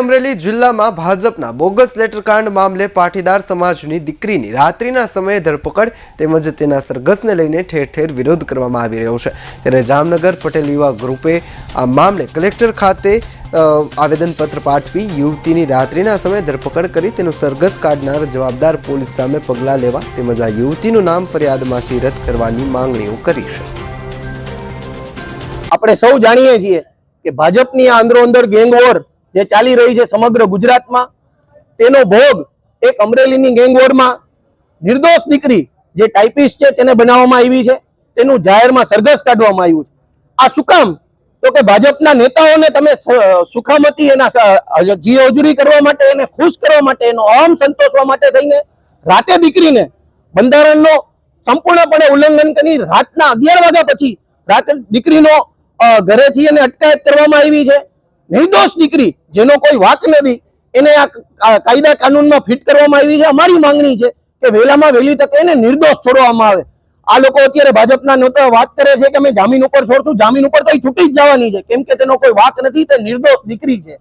અમરેલી જિલ્લામાં ભાજપના bogus letter કાંડ મામલે પાટીદાર સમાજની દીકરીની રાત્રિના સમયે ધરપકડ તેમજ તેના સરઘસને લઈને ઠેર ઠેર વિરોધ કરવામાં આવી રહ્યો છે। ત્યારે જામનગર પટેલ યુવા ગ્રુપે આ મામલે કલેક્ટર ખાતે આવેદનપત્ર પાઠવી યુવતીની રાત્રિના સમયે ધરપકડ કરી તેનું સરઘસ કાઢનાર જવાબદાર પોલીસ સામે પગલાં લેવા તેમજ આ યુવતીનું નામ ફરિયાદમાંથી રદ કરવાની માંગણીઓ કરી છે। આપણે સૌ જાણીએ છીએ કે ભાજપની આ અંદરો-અંદર ગેંગ વોર જે ચાલી રહી છે સમગ્ર ગુજરાતમાં, તેનો ભોગ એક અમરેલીની ગેંગ વોરમાં નિર્દોષ દીકરી જે ટાઈપિસ્ટ છે તેને બનાવવામાં આવી છે, તેનું જાહેરમાં સરઘસ કાઢવામાં આવ્યું છે। આ શું કામ? તો કે ભાજપના નેતાઓને તમે સુખામતી એના જીહજુરી કરવા માટે, એને ખુશ કરવા માટે, એનો અહમ સંતોષવા માટે થઈને રાતે દીકરીને બંધારણનો સંપૂર્ણપણે ઉલ્લંઘન કરી રાતના 11 વાગ્યા પછી રાતે દીકરીનો ઘરેથી એને અટકાયત કરવામાં આવી છે। નિર્દોષ દીકરી જેનો કોઈ વાક નથી એને આ કાયદા કાનૂનમાં ફિટ કરવામાં આવી છે। અમારી માંગણી છે કે વહેલામાં વહેલી તકે એને નિર્દોષ છોડવામાં આવે। આ લોકો અત્યારે ભાજપના નેતા વાત કરે છે કે અમે જામીન ઉપર છોડશું, જામીન ઉપર તો એ છૂટી જ જવાની છે, કેમ કે તેનો કોઈ વાક નથી, તે નિર્દોષ દીકરી છે।